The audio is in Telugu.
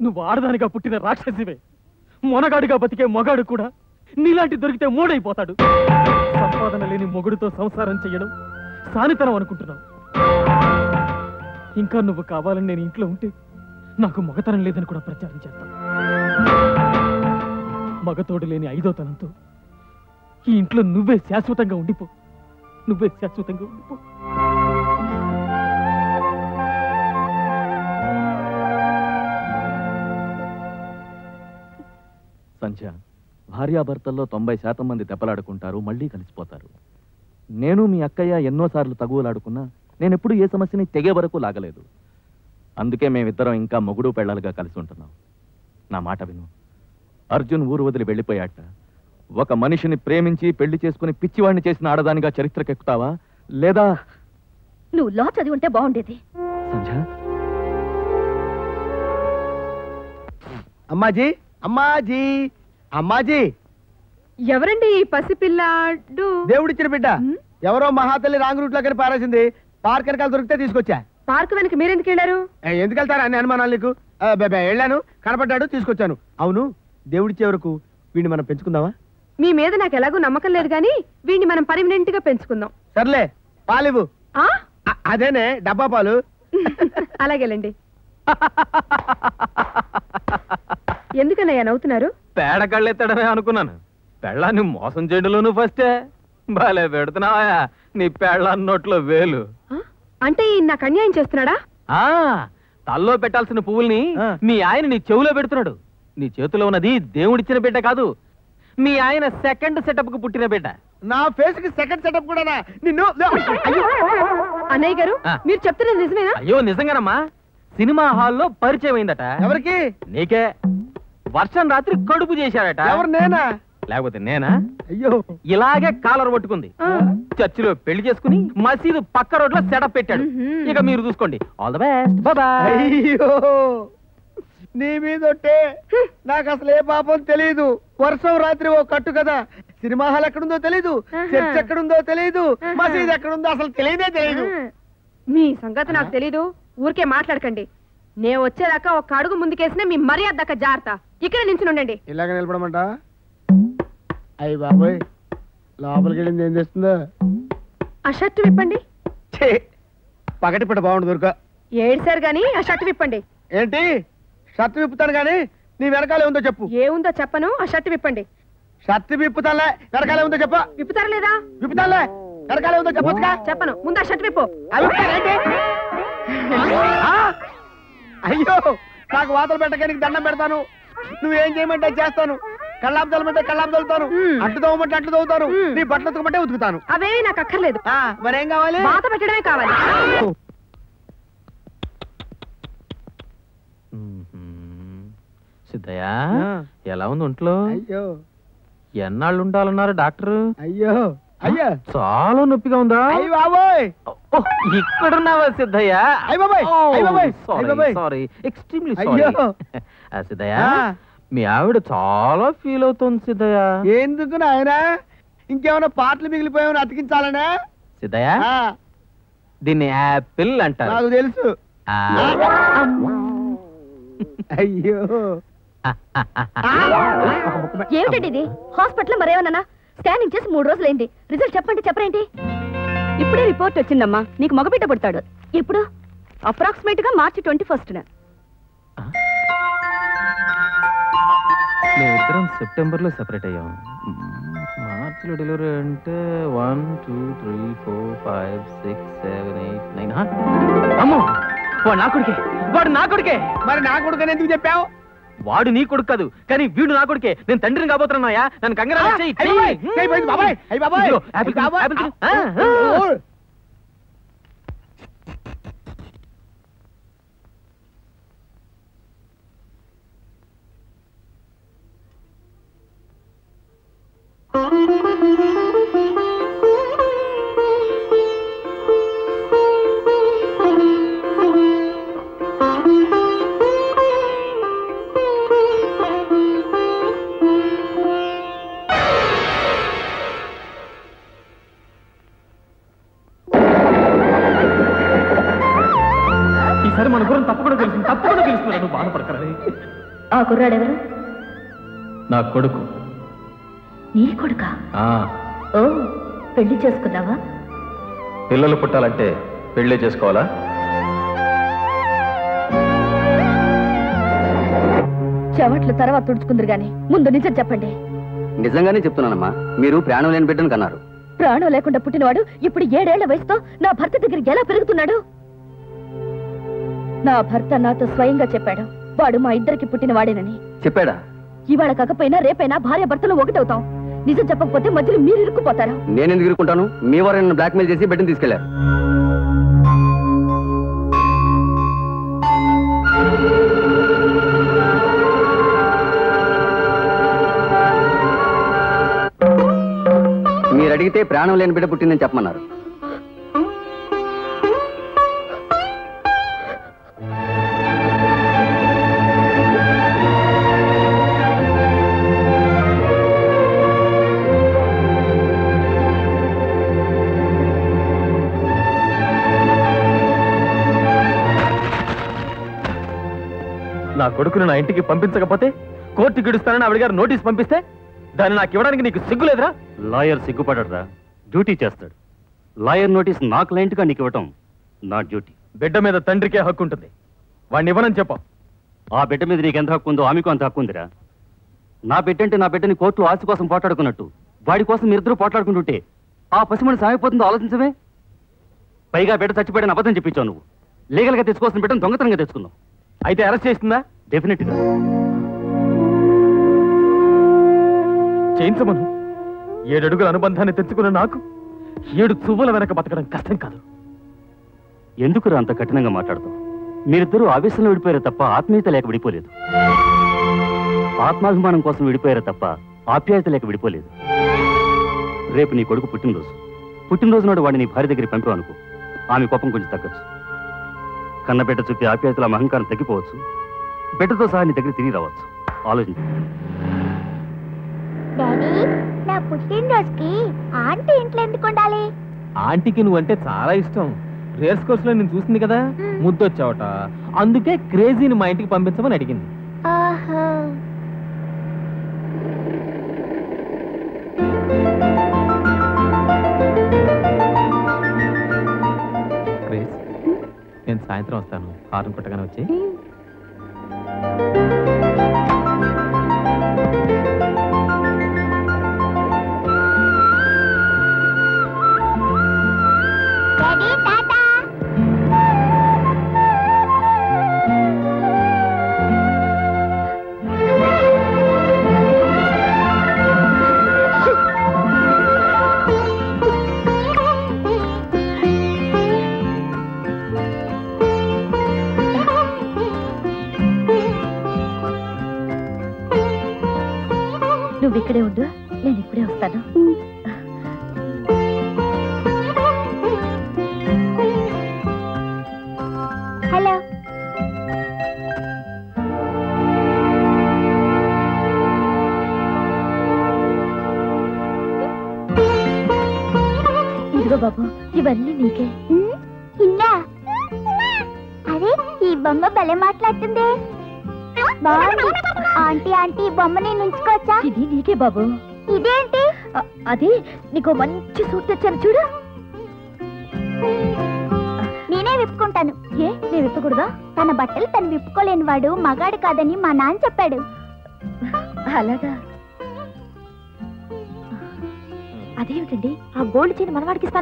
నువ్వు ఆడదానిగా పుట్టిన రాక్షసివే. మొనగాడిగా బతికే మొగాడు కూడా నీలాంటి దొరికితే మూడైపోతాడు. సంపాదన లేని మొగుడుతో సంసారం చెయ్యడం సానితనం అనుకుంటున్నావు. ఇంకా నువ్వు కావాలని నేను ఇంట్లో ఉంటే నాకు మగతనం లేదని కూడా ప్రచారం చేస్తాను. మగతోడు లేని ఐదోతనంతో ఈ ఇంట్లో నువ్వే శాశ్వతంగా ఉండిపో. నువ్వే శాశ్వతంగా ఉండిపో. సంధ్య, భార్యాభర్తల్లో 90% మంది దెబ్బలాడుకుంటారు, మళ్ళీ కలిసిపోతారు. నేను మీ అక్కయ్య ఎన్నోసార్లు తగువలాడుకున్నా నేనెప్పుడు ఏ సమస్యని తెగే వరకు లాగలేదు. అందుకే మేమిద్దరం ఇంకా మొగుడు పెళ్ళాలుగా కలిసి ఉంటున్నాం. నా మాట విను. అర్జున్ ఊరు వదిలి వెళ్ళిపోయాట. ఒక మనిషిని ప్రేమించి పెళ్లి చేసుకుని పిచ్చివాడిని చేసిన ఆడదానిగా చరిత్రకెక్కుతావా, లేదా నువ్వు లా చదివి ఉంటే బాగుండేది. సంధ్య, అమ్మాజీ, అమ్మాజీ, అమ్మాజీ. ఎవరండి ఈ పసిపిల్లాడు? దేవుడిచ్చిన బిడ్డ. ఎవరో మహాతల్లి రాంగ్ రూట్ లోకి పారేసింది. పార్క్ వెనకాల దొరికితే తీసుకొచ్చా. పార్క్ వెనక మీరెందుకు వెళ్ళారు? ఎందుకు వెళ్తారా అన్ని అనుమానాలు నీకు? వెళ్ళాను, కనపడ్డాడు, తీసుకొచ్చాను. అవును, దేవుడిచ్చే వరకు వీడిని మనం పెంచుకుందామా? మీ మీద నాకు ఎలాగో నమ్మకం లేదు కానీ వీడిని మనం పర్మనెంట్ గా పెంచుకుందాం. సర్లే, పాలివు. అదేనే డబ్బా పాలు. అలాగేలండి. ఎందుకన్నయ్యా నవ్వుతున్నారు? పేడ కళ్ళెత్తడమే అనుకున్నాను. పెళ్ళాన్ని మోసం చేయడంలోనూ ఫస్టే. భలే పెడుతున్నావా నీ పెళ్ళాన్ని నోట్లో వేలు. అంటే నాకు అన్యాయం చేస్తున్నాడా? తల్లో పెట్టాల్సిన పువ్వుల్ని మీ ఆయన నీ చెవులో పెడుతున్నాడు. నీ చేతిలో ఉన్నది దేవుడిచ్చిన బిడ్డ కాదు, మీ ఆయన సెకండ్ సెటప్ కు పుట్టిన బిడ్డ. నా ఫేస్ కి సెకండ్ సెటప్ కూడా నిన్ను. అన్నయ్య గారు, మీరు చెప్తున్నది నిజమేనా? అయ్యో నిజంగానమ్మా. సినిమా హాల్లో పరిచయం అయిందట. ఎవరికి? నీకే. వర్షం రాత్రి కడుపు చేశాడట. ఎవరు, నేనా? లేకపోతే నేనా? అయ్యో, ఇలాగే కాలర్ పట్టుకుంది. చర్చిలో పెళ్లి చేసుకుని మసీదు పక్క రోడ్ లో సెటప్ పెట్టాడు. ఇక మీరు చూసుకోండి. All the best, by by. అయ్యో, నీ మీదొట్టే. నాకు అసలు ఏ పాపం తెలీదు. వర్షం రాత్రి ఓ కట్టు కదా. సినిమా హాల్ ఎక్కడుందో తెలీదు, చర్చ్ ఎక్కడుందో తెలీదు, మసీదు ఎక్కడుందో అసలు తెలియదే తెలీదు. మీ సంగతి నాకు తెలీదు. ఊరికే మాట్లాడకండి. నేను వచ్చేదాకా ఒక అడుగు ముందుకేసినా మీ మర్యాద దాకా జాగ్రత్త. ఇక్కడ నుంచి ఉండండి. ఇలాగ నిలబడమంట. అయ్యి బాబోయ్, లోపలికి వెళ్ళింది ఏం చేస్తుందో. ఆ షర్ట్ విప్పండి. పగటి పిట్ట బాగుండు దొరక. ఏడ్సారు గాని ఆ షర్ట్ విప్పండి. ఏంటి? షర్ట్ విప్పుతాను గాని నీ వెనకాలే ఉందో చెప్పు. ఏముందో చెప్పను. ఆ షర్ట్ విప్పండి. షర్ట్ విప్పుతాలే, వెనకాలే ఉందో చెప్పు. విప్పుతారా లేదా? విప్పుతాలే, వెనకాలే ఉందో చెప్పొచ్చుగా. చెప్పను. ముందు ఆ షర్ట్ విప్పు. అయ్యో, నాకు వాతలు పెట్టడానికి దండం పెడతాను. నువ్వేం చేయమంటే చేస్తాను. కళ్ళాపు తోలమంటే కళ్ళాపు తోలుతాను, అట్లు తోమంటే అట్లు తోలుతాను, నీ బట్టలు ఉతుకమంటే ఉతుకుతాను. అవేవి నాకు అక్కర్లేదు. మరేం కావాలి? వాత పెట్టడమే కావాలి. సిద్ధయ్య, ఎలా ఉంది ఒంట్లో? అయ్యో, ఎన్నాళ్ళు ఉండాలన్నారు డాక్టర్? అయ్యో అయ్యా, చాలా నొప్పిగా ఉందా? అయ్య బాబోయ్, ఇక్కడున్నావా సిద్ధయ్య? అయ్య బాబోయ్, అయ్య బాబోయ్, సారీ, ఎక్స్ట్రీమ్లీ సారీ. సిద్ధయ్య, మీ ఆవిడ చాలా ఫీల్ అవుతుంది సిద్ధయ్య. ఎందుకు నాయనా? ఇంకేమైనా పాటలు మిగిలిపోయామని అతికించాలనే? సిద్ధయ్య, దీన్ని యాపిల్ అంటారు. నాకు తెలుసు. అయ్యో, ఏమిటండి ఇది? హాస్పిటల్ మరేమన్నా స్కానింగ్ చేసి 3 రోజులైంది. రిజల్ట్ చెప్పండి. చెప్పరేంటి? ఇప్పుడే రిపోర్ట్ వచ్చిందమ్మా. నీకు మగబిడ్డ పుడతాడు. ఎప్పుడు? అప్రాక్సిమేట్ గా మార్చి 21న. మేమిద్దరం సెప్టెంబర్ లో సెపరేట్ అయ్యాం. మార్చిలో డెలివరీ అంటే 1 2 3 4 5 6 7 8 9. అమ్మో, వాడు నా కొడుకే. వాడు నా కొడుకే. మరి నా కొడుకని ఎందుకు చెప్పావు? వాడు నీ కొడుకు కాదు, కానీ వీడు నా కొడుకే. నేను తండ్రిని కాబోతున్నాయా? నన్ను కంగారు. ఈసారి మన గురించి తప్పకుండా తెలుస్తున్నా నువ్వు బాధపడకరని. ఆ కుర్రాడెవరు? నా కొడుకు. నీ కొడుకా? ఓ, పెళ్లి చేసుకున్నావా? పిల్లలు పుట్టాలంటే పెళ్లి చేసుకోవాలా? చెవట్లు తర్వాత తుడుచుకుందరు గాని ముందు నిజం చెప్పండి. నిజంగానే చెప్తున్నానమ్మా, మీరు ప్రాణం లేని బిడ్డను కన్నారు. ప్రాణం లేకుండా పుట్టినవాడు ఇప్పుడు 7 ఏళ్ల వయసుతో నా భర్త దగ్గర ఎలా పెరుగుతున్నాడు? నా భర్త నాతో స్వయంగా చెప్పాడు, వాడు మా ఇద్దరికి పుట్టిన వాడేనని. చెప్పాడా? ఇవాళ కాకపోయినా రేపైనా భార్య భర్తలు ఒకటవుతాం. నిజం చెప్పకపోతే మధ్యలో మీరు ఇరుక్కుపోతారా? నేనెందుకు ఇరుక్కుంటాను? మీ వారు నన్ను బ్లాక్మెయిల్ చేసి బిడ్డను తీసుకెళ్లారు. మీరు అడిగితే ప్రాణం లేని బిడ్డ పుట్టిందని చెప్పమన్నారు. నా కొడుకును నా ఇంటికి పంపించకపోతే కోర్టుకి ఇడుస్తానని ఆవిడ గారు నోటీస్ పంపిస్తే దాన్ని నాకు ఇవ్వడానికి నీకు సిగ్గులేదురా? లాయర్ సిగ్గుపడరా, డ్యూటీ చేస్తాడు. లాయర్ నోటీస్ నా క్లయింట్గా నీకు ఇవ్వటం నా డ్యూటీ. బిడ్డ మీద తండ్రికే హక్కు ఉంటుంది, వాడిని ఇవ్వనని చెప్పాం. ఆ బిడ్డ మీద నీకు ఎంత హక్కు ఉందో ఆమెకు అంత హక్కు ఉందిరా. నా బిడ్డ అంటే నా బిడ్డని కోర్టులో ఆస్తి కోసం పోట్లాడుకున్నట్టు వాడి కోసం మీరిద్దరూ పోట్లాడుకుంటుంటే ఆ పసిమని సాగిపోతుందో ఆలోచించవే. పైగా బిడ్డ చచ్చిపోయాడని అబద్ధం చెప్పించావు నువ్వు. లీగల్గా తెచ్చుకోవాల్సిన బిడ్డను దొంగతనంగా తెచ్చుకున్నావు. అయితే అరెస్ట్ చేస్తుందా? డెఫినెట్గా చేయించమను. 7 అడుగుల అనుబంధాన్ని తెచ్చుకున్న నాకు 7 చువ్వల వెనక బతకడం కష్టం కాదు. ఎందుకురా అంత కఠినంగా మాట్లాడతావు? మీరిద్దరూ ఆవేశంలో విడిపోయారు తప్ప ఆత్మీయత లేక విడిపోలేదు. ఆత్మాభిమానం కోసం విడిపోయారు తప్ప ఆప్యాయత లేక విడిపోలేదు. రేపు నీ కొడుకు పుట్టినరోజు నాడు వాడిని నీ భార్య దగ్గరికి పంపావు అనుకో, ఆమె కోపం కొంచెం తగ్గచ్చు. కన్నబిడ్డ చూపి ఆప్యాయతల అహంకారం తగ్గిపోవచ్చు. బిడ్డతో సహా నీ దగ్గర తిరిగి రావచ్చు. ఆలోచించు. డాడీ, నా పుట్టినరోజుకి ఆంటీ ఇంట్లో ఎందుకు ఉండాలి? ఆంటీకి నువ్వంటే చాలా ఇష్టం. రేస్ కోర్స్ లో నేను చూసింది కదా, ముద్దొచ్చావట. అందుకే క్రేజీని మా ఇంటికి పంపించమని అడిగింది. ఆహా. క్రేజ్, నేను సాయంత్రం వస్తాను. హారం కొట్టగానే వచ్చి. డాడీ, టాటా. నువ్వు ఇక్కడే ఉండు, నేను ఇప్పుడే వస్తాను. హలో. ఇదిగో బాబు, ఇవన్నీ నీకే. ఇన్నా? అరే, ఈ బొమ్మ భలే మాట్లాడుతుంది. బాగుంది. ఆంటీ ఆంటీ ఈ బొమ్మని నుంచుకోవచ్చా? ఇది నీకే బాబు. ఇదేంటి? అది నీకు మంచి సూట్ తెచ్చాను చూడు. నేనే విప్పుకుంటాను. ఏ, నేను విప్పకూడదా? తన బట్టలు తను విప్పుకోలేని వాడు మగాడు కాదని మా నాన్న చెప్పాడు. అలాగా? అదేమిటండి, ఆ గోల్డ్ చైన్ మనవాడికి ఇస్తాను